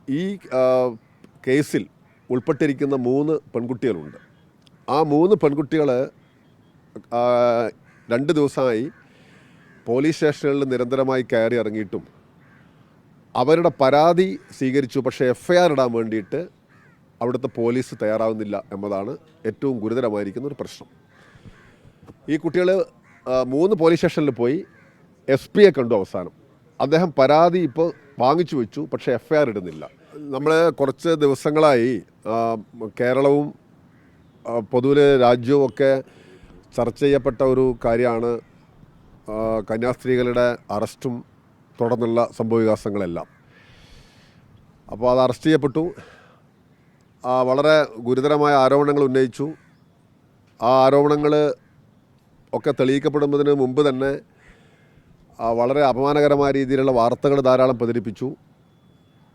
ഈ കേസിൽ ഉൾപ്പെട്ടിരിക്കുന്ന 3 പെൺകുട്ടികളുണ്ട്. ആ 3 പെൺകുട്ടികൾ 2 ദിവസമായി പോലീസ് സ്റ്റേഷനുകളിൽ നിരന്തരമായി കയറി ഇറങ്ങിയിട്ടും അവരുടെ പരാതി സ്വീകരിച്ചു. പക്ഷേ FIR ഇടാൻ വേണ്ടിയിട്ട് അവിടുത്തെ പോലീസ് തയ്യാറാവുന്നില്ല എന്നതാണ് ഏറ്റവും ഗുരുതരമായിരിക്കുന്ന ഒരു പ്രശ്നം. ഈ കുട്ടികൾ 3 പോലീസ് സ്റ്റേഷനിൽ പോയി SP കണ്ടു. അവസാനം അദ്ദേഹം പരാതി ഇപ്പോൾ വാങ്ങിച്ചു വെച്ചു, പക്ഷേ FIR ഇടുന്നില്ല. നമ്മൾ കുറച്ച് ദിവസങ്ങളായി കേരളവും പൊതുവെ രാജ്യവും ഒക്കെ ചർച്ച ചെയ്യപ്പെട്ട ഒരു കാര്യമാണ് കന്യാസ്ത്രീകളുടെ അറസ്റ്റും തുടർന്നുള്ള സംഭവവികാസങ്ങളെല്ലാം. അപ്പോൾ അത് അറസ്റ്റ് ചെയ്യപ്പെട്ടു. വളരെ ഗുരുതരമായ ആരോപണങ്ങൾ ഉന്നയിച്ചു. ആ ആരോപണങ്ങൾ ഒക്കെ തെളിയിക്കപ്പെടുന്നതിന് മുമ്പ് തന്നെ വളരെ അപമാനകരമായ രീതിയിലുള്ള വാർത്തകൾ ധാരാളം പ്രചരിപ്പിച്ചു.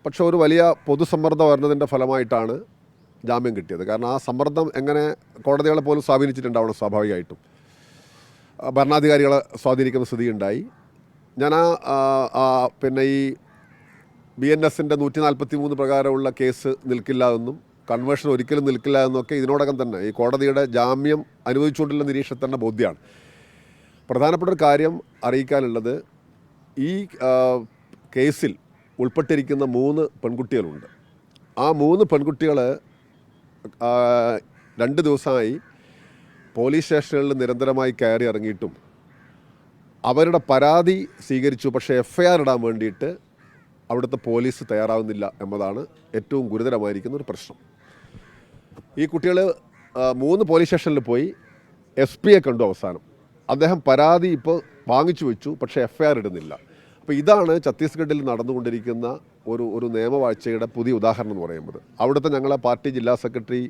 പക്ഷെ ഒരു വലിയ പൊതുസമ്മർദ്ദം വരുന്നതിൻ്റെ ഫലമായിട്ടാണ് ജാമ്യം കിട്ടിയത്. കാരണം ആ സമ്മർദ്ദം എങ്ങനെ കോടതികളെ പോലും സ്വാധീനിച്ചിട്ടുണ്ടാവണം. സ്വാഭാവികമായിട്ടും ഭരണാധികാരികളെ സ്വാധീനിക്കുന്ന സ്ഥിതിയുണ്ടായി. ഞാൻ പിന്നെ ഈ BNS-ൻ്റെ 143 പ്രകാരമുള്ള കേസ് നിൽക്കില്ല എന്നും കൺവേർഷൻ ഒരിക്കലും നിൽക്കില്ല എന്നൊക്കെ ഇതിനോടകം തന്നെ ഈ കോടതിയുടെ ജാമ്യം അനുവദിച്ചുകൊണ്ടുള്ള നിരീക്ഷണത്തിൻ്റെ ബോധ്യമാണ്. പ്രധാനപ്പെട്ട ഒരു കാര്യം അറിയിക്കാനുള്ളത്, ഈ കേസിൽ ഉൾപ്പെട്ടിരിക്കുന്ന 3 പെൺകുട്ടികളുണ്ട്. ആ 3 പെൺകുട്ടികൾ 2 ദിവസമായി പോലീസ് സ്റ്റേഷനുകളിൽ നിരന്തരമായി കയറി ഇറങ്ങിയിട്ടും അവരുടെ പരാതി സ്വീകരിച്ചു. പക്ഷേ FIR ഇടാൻ വേണ്ടിയിട്ട് അവിടുത്തെ പോലീസ് തയ്യാറാവുന്നില്ല എന്നതാണ് ഏറ്റവും ഗുരുതരമായിരിക്കുന്ന ഒരു പ്രശ്നം. ഈ കുട്ടികൾ 3 പോലീസ് സ്റ്റേഷനിൽ പോയി SP കണ്ടു. അവസാനം അദ്ദേഹം പരാതി ഇപ്പോൾ വാങ്ങിച്ചു വെച്ചു, പക്ഷേ FIR ഇടുന്നില്ല. അപ്പോൾ ഇതാണ് ഛത്തീസ്ഗഡിൽ നടന്നുകൊണ്ടിരിക്കുന്ന ഒരു നിയമവാഴ്ചയുടെ പുതിയ ഉദാഹരണം എന്ന് പറയുന്നത്. അവിടുത്തെ ഞങ്ങളെ പാർട്ടി ജില്ലാ സെക്രട്ടറി,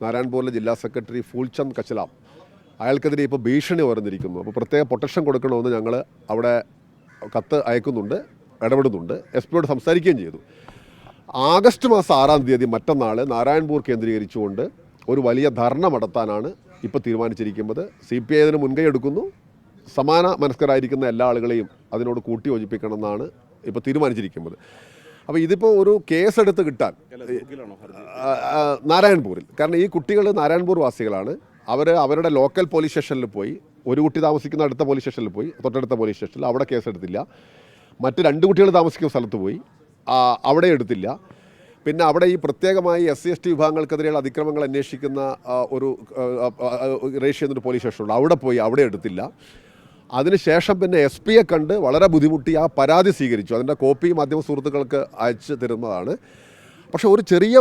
നാരായൺപൂരിലെ ജില്ലാ സെക്രട്ടറി ഫൂൽചന്ദ് കച്ചലാം, അയാൾക്കെതിരെ ഇപ്പോൾ ഭീഷണി ഉയർന്നിരിക്കുന്നു. അപ്പോൾ പ്രത്യേക പ്രൊട്ടക്ഷൻ കൊടുക്കണമെന്ന് ഞങ്ങൾ അവിടെ കത്ത് അയക്കുന്നുണ്ട്, ഇടപെടുന്നുണ്ട്, SP സംസാരിക്കുകയും ചെയ്തു. ആഗസ്റ്റ് മാസം 6-ാം തീയതി മറ്റന്നാൾ നാരായൺപൂർ കേന്ദ്രീകരിച്ചുകൊണ്ട് ഒരു വലിയ ധർണ നടത്താനാണ് ഇപ്പോൾ തീരുമാനിച്ചിരിക്കുന്നത്. CPI അതിന് മുൻകൈ എടുക്കുന്നു. സമാന മനസ്കരായിരിക്കുന്ന എല്ലാ ആളുകളെയും അതിനോട് കൂട്ടി യോജിപ്പിക്കണമെന്നാണ് ഇപ്പോൾ തീരുമാനിച്ചിരിക്കുന്നത്. അപ്പോൾ ഇതിപ്പോൾ ഒരു കേസെടുത്ത് കിട്ടാൻ നാരായൺപൂരിൽ, കാരണം ഈ കുട്ടികൾ നാരായൺപൂർ വാസികളാണ്. അവരുടെ ലോക്കൽ പോലീസ് സ്റ്റേഷനിൽ പോയി, ഒരു കുട്ടി താമസിക്കുന്ന അടുത്ത പോലീസ് സ്റ്റേഷനിൽ പോയി, തൊട്ടടുത്ത പോലീസ് സ്റ്റേഷനിൽ അവിടെ കേസെടുത്തില്ല. മറ്റ് 2 കുട്ടികൾ താമസിക്കുന്ന സ്ഥലത്ത് പോയി, അവിടെ എടുത്തില്ല. പിന്നെ അവിടെ ഈ പ്രത്യേകമായി SC/ST വിഭാഗങ്ങൾക്കെതിരെയുള്ള അതിക്രമങ്ങൾ അന്വേഷിക്കുന്ന ഒരു റേഷ്യ എന്നൊരു പോലീസ് സ്റ്റേഷനുണ്ട്, അവിടെ പോയി, അവിടെ എടുത്തില്ല. അതിനുശേഷം പിന്നെ SP കണ്ട് വളരെ ബുദ്ധിമുട്ടി ആ പരാതി സ്വീകരിച്ചു. അതിൻ്റെ കോപ്പി മാധ്യമ സുഹൃത്തുക്കൾക്ക് അയച്ചു തരുന്നതാണ്. പക്ഷേ ഒരു ചെറിയ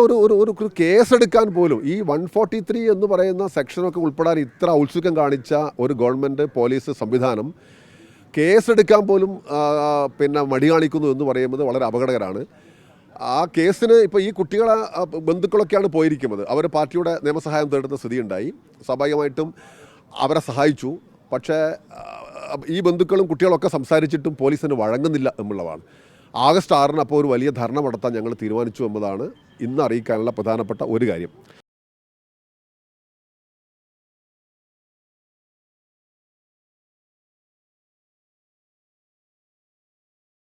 ഒരു കേസെടുക്കാൻ പോലും ഈ 143 എന്ന് പറയുന്ന സെക്ഷനൊക്കെ ഉൾപ്പെടാൻ ഇത്ര ഔത്സുക്യം കാണിച്ച ഒരു ഗവൺമെൻറ് പോലീസ് സംവിധാനം കേസെടുക്കാൻ പോലും പിന്നെ മടി കാണിക്കുന്നു എന്ന് പറയുന്നത് വളരെ അപകടകരമാണ്. ആ കേസിന് ഇപ്പോൾ ഈ കുട്ടികളെ ബന്ധുക്കളൊക്കെയാണ് പോയിരിക്കുന്നത്. അവർ പാർട്ടിയുടെ നിയമസഹായം തേടുന്ന സ്ഥിതിയുണ്ടായി. സ്വാഭാവികമായിട്ടും അവരെ സഹായിച്ചു. പക്ഷേ ഈ ബന്ധുക്കളും കുട്ടികളൊക്കെ സംസാരിച്ചിട്ടും പോലീസിന് വഴങ്ങുന്നില്ല എന്നുള്ളതാണ്. ആഗസ്റ്റ് 6-ന് അപ്പോൾ ഒരു വലിയ ധർണ നടത്താൻ ഞങ്ങൾ തീരുമാനിച്ചു എന്നതാണ് ഇന്ന് അറിയിക്കാനുള്ള പ്രധാനപ്പെട്ട ഒരു കാര്യം.